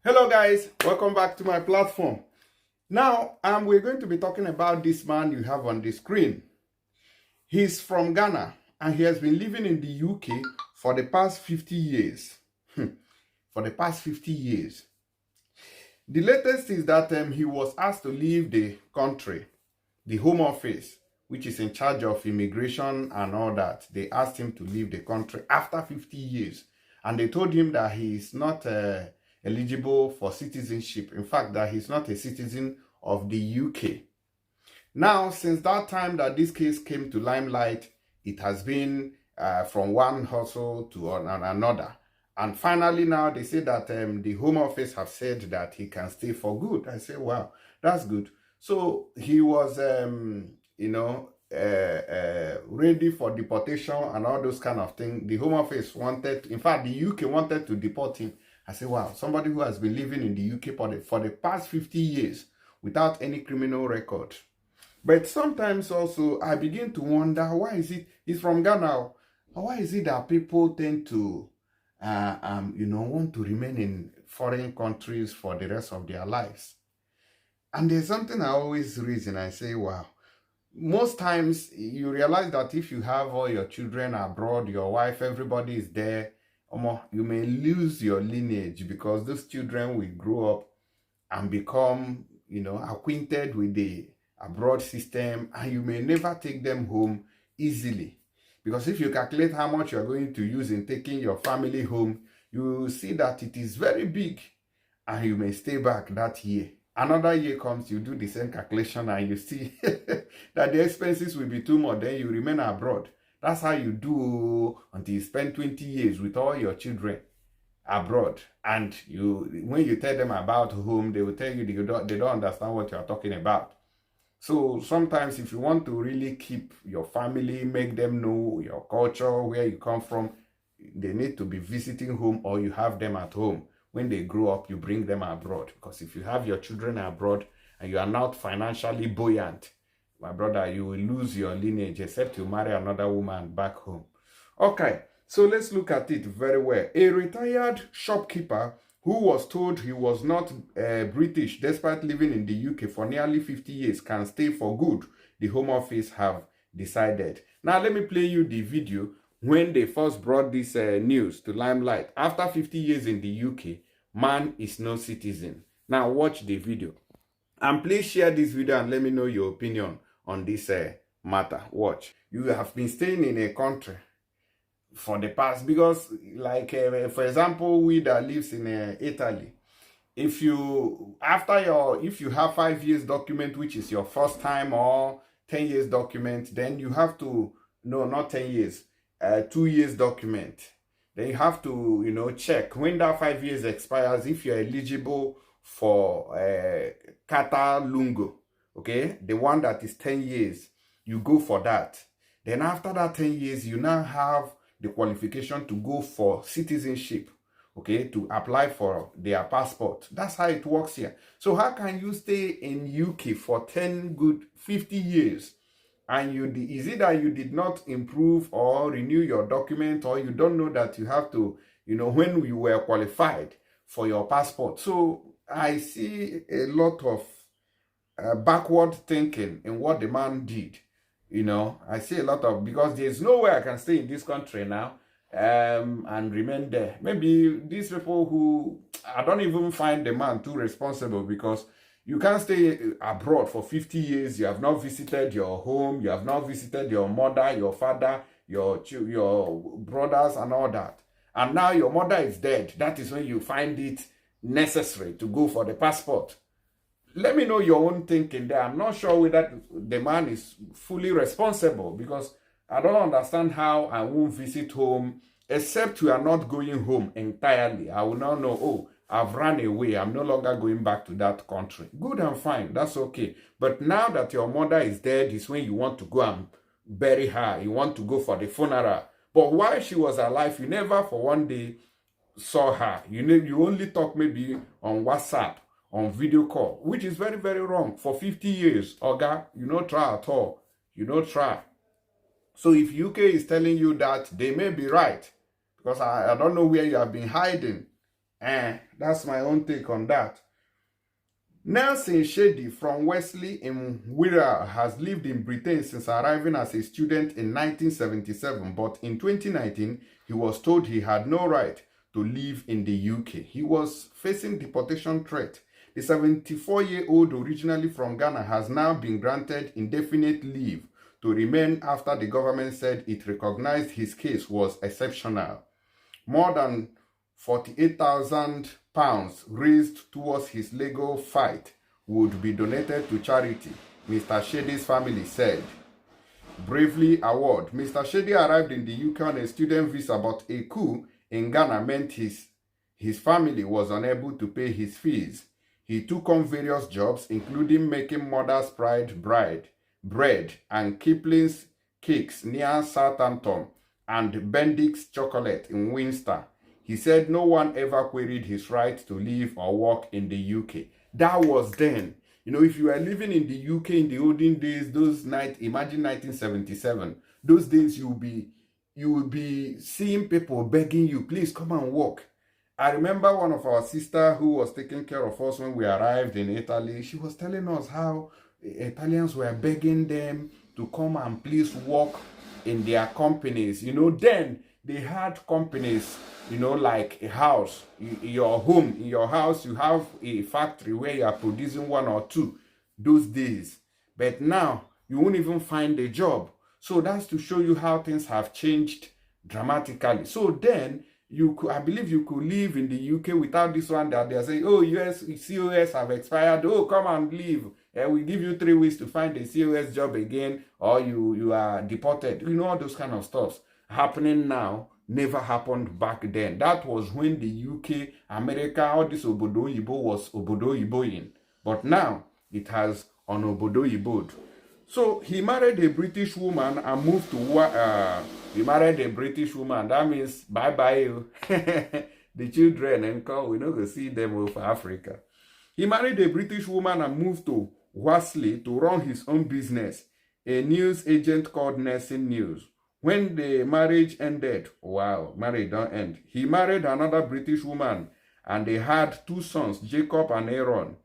Hello guys, welcome back to my platform. Now, we're going to be talking about this man you have on the screen. He's from Ghana and he has been living in the UK for the past 50 years. For the past 50 years. The latest is that he was asked to leave the country, the Home Office, which is in charge of immigration and all that. They asked him to leave the country after 50 years. And they told him that he is not eligible for citizenship. In fact, that he's not a citizen of the UK. Now, since that time that this case came to limelight, it has been from one hustle to another. And finally now they say that the Home Office have said that he can stay for good. I say, wow, that's good. So he was, ready for deportation and all those kind of things. The Home Office wanted, in fact, the UK wanted to deport him. I say, wow, somebody who has been living in the UK for the past 50 years without any criminal record. But sometimes also I begin to wonder, why is it, he's from Ghana, why is it that people tend to, want to remain in foreign countries for the rest of their lives? And there's something I always reason, I say, wow. Most times you realize that if you have all your children abroad, your wife, everybody is there, you may lose your lineage because those children will grow up and become, acquainted with the abroad system, and you may never take them home easily. Because if you calculate how much you're going to use in taking your family home, you will see that it is very big, and you may stay back that year. Another year comes, you do the same calculation, and you see that the expenses will be too much, then you remain abroad. That's how you do until you spend 20 years with all your children abroad. And when you tell them about home, they will tell you they don't understand what you're talking about. So sometimes if you want to really keep your family, make them know your culture, where you come from, they need to be visiting home, or you have them at home. When they grow up, you bring them abroad. Because if you have your children abroad and you are not financially buoyant, my brother, you will lose your lineage except you marry another woman back home. Okay, so let's look at it very well. A retired shopkeeper who was told he was not British despite living in the UK for nearly 50 years can stay for good, the Home Office have decided. Now let me play you the video when they first brought this news to limelight. After 50 years in the UK, man is no citizen. Now watch the video. And please share this video and let me know your opinion on this matter. Watch. You have been staying in a country for the past, because like for example, we that lives in Italy, if you have 5 years document, which is your first time, or 10 years document, then you have to, no, not 10 years, 2 years document. Then you have to, check when that 5 years expires, if you're eligible for Kata Lungo, okay, the one that is 10 years, you go for that. Then after that 10 years, you now have the qualification to go for citizenship, okay, to apply for their passport. That's how it works here. So how can you stay in UK for 50 years, and is it that you did not improve or renew your document, or you don't know that you have to, when you were qualified for your passport? So I see a lot of backward thinking in what the man did. I see a lot of, because there's no way I can stay in this country now and remain there. Maybe these people who, I don't even find the man too responsible, because you can't stay abroad for 50 years. You have not visited your home. You have not visited your mother, your father, your brothers and all that. And now your mother is dead. That is when you find it necessary to go for the passport. Let me know your own thinking there. I'm not sure whether the man is fully responsible, because I don't understand how I won't visit home, except we are not going home entirely. I will not know, oh, I've run away, I'm no longer going back to that country. Good and fine, that's okay. But now that your mother is dead, is when you want to go and bury her. You want to go for the funeral. But while she was alive, you never for one day saw her. You only talk maybe on WhatsApp, on video call, which is very, very wrong. For 50 years, Oga, you don't try at all. You don't try. So if UK is telling you that, they may be right, because I don't know where you have been hiding. That's my own take on that. Nelson Shady from Wesley in Wirral has lived in Britain since arriving as a student in 1977, but in 2019, he was told he had no right to live in the UK. He was facing deportation threat. The 74-year-old, originally from Ghana, has now been granted indefinite leave to remain after the government said it recognized his case was exceptional. More than £48,000 raised towards his legal fight would be donated to charity, Mr. Shady's family said. Bravely Award. Mr. Shady arrived in the UK on a student visa, but a coup in Ghana meant his family was unable to pay his fees. He took on various jobs, including making Mother's Pride bread and Kipling's cakes near Southampton and Bendix chocolate in Winster. He said no one ever queried his right to live or work in the UK. That was then. You know, if you were living in the UK in the olden days, imagine 1977, those days you will be seeing people begging you, please come and work. I remember one of our sisters who was taking care of us when we arrived in Italy. She was telling us how Italians were begging them to come and please work in their companies. You know, then they had companies, you know, like a house, your home, in your house, you have a factory where you are producing one or two those days. But now, you won't even find a job. So that's to show you how things have changed dramatically. So then, I believe you could live in the UK without this one that they're saying, oh, US COS have expired. Oh, come and leave. We give you 3 weeks to find a COS job again, or you are deported. You know, all those kind of stuff happening now never happened back then. That was when the UK, America, all this Obodo Yibo was Obodo Yiboing. But now it has on Obodo Yiboed. So he married a British woman and moved to he married a British woman. That means bye-bye you. The children and call, we not go see them over Africa. He married a British woman and moved to Wesley to run his own business, a news agent called Nelson News. When the marriage ended, wow, marriage don't end. He married another British woman and they had 2 sons, Jacob and Aaron.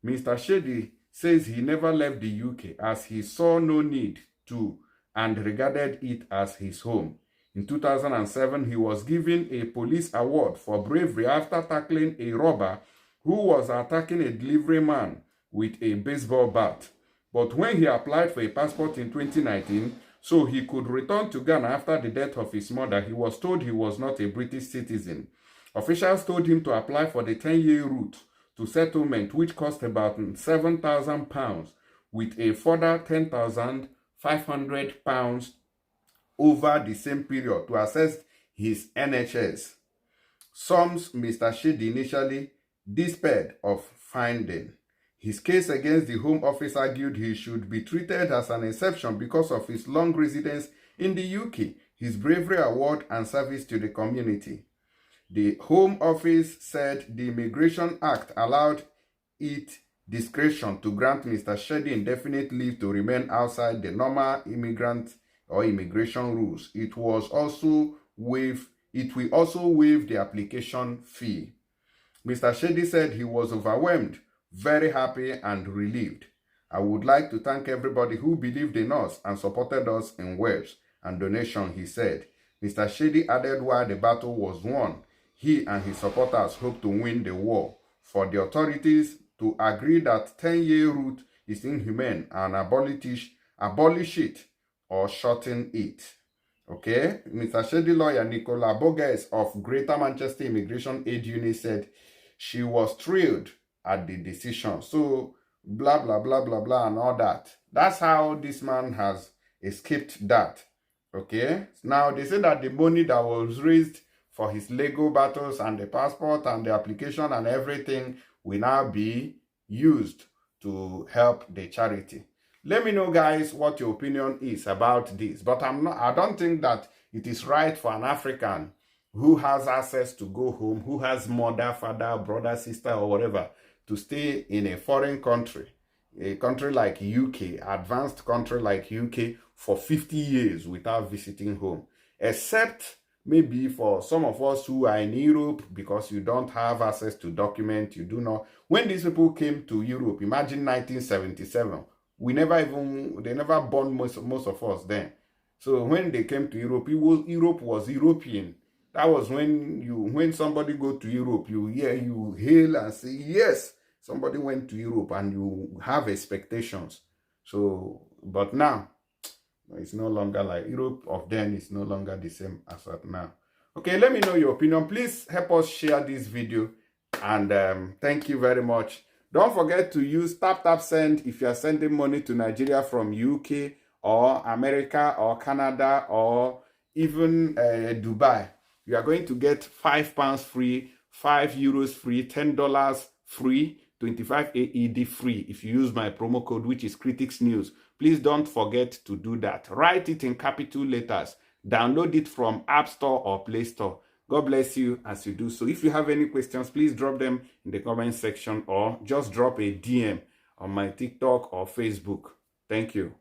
Mr. Shady says he never left the UK as he saw no need to and regarded it as his home. In 2007, he was given a police award for bravery after tackling a robber who was attacking a delivery man with a baseball bat. But when he applied for a passport in 2019, so he could return to Ghana after the death of his mother, he was told he was not a British citizen. Officials told him to apply for the 10-year route to settlement, which cost about £7,000, with a further £10,500 over the same period to assess his NHS. Sums Mr. Shady initially despaired of finding. His case against the Home Office argued he should be treated as an exception because of his long residence in the UK, his bravery award and service to the community. The Home Office said the Immigration Act allowed it discretion to grant Mr. Shady indefinite leave to remain outside the normal immigrant or immigration rules. It will also waive the application fee. Mr. Shady said he was overwhelmed, very happy and relieved. I would like to thank everybody who believed in us and supported us in words and donation, he said. Mr. Shady added while the battle was won, he and his supporters hope to win the war, for the authorities to agree that 10-year route is inhumane and abolish it or shorten it. Okay, Mr. Shady lawyer Nicola Bogues of Greater Manchester Immigration Aid Unit said she was thrilled at the decision. So, blah, blah, blah, blah, blah, and all that. That's how this man has escaped that. Okay, now they say that the money that was raised for his legal battles and the passport and the application and everything will now be used to help the charity. Let me know, guys, what your opinion is about this. But I don't think that it is right for an African who has access to go home, who has mother, father, brother, sister, or whatever, to stay in a foreign country, a country like UK, advanced country like UK, for 50 years without visiting home. Except maybe for some of us who are in Europe, because you don't have access to documents, you do not. When these people came to Europe, imagine 1977, they never born most of us then. So when they came to Europe, Europe was European. That was when somebody go to Europe, you hail and say, yes, somebody went to Europe, and you have expectations. So, but now, it's no longer like Europe of then is no longer the same as of now. Okay, let me know your opinion. Please help us share this video, and thank you very much. Don't forget to use tap send if you are sending money to Nigeria from UK or America or Canada or even Dubai. You are going to get £5 free, €5 free, $10 free, 25 AED free if you use my promo code, which is Critics News. Please don't forget to do that. Write it in capital letters. Download it from App Store or Play Store. God bless you as you do so. If you have any questions, please drop them in the comment section or just drop a DM on my TikTok or Facebook. Thank you.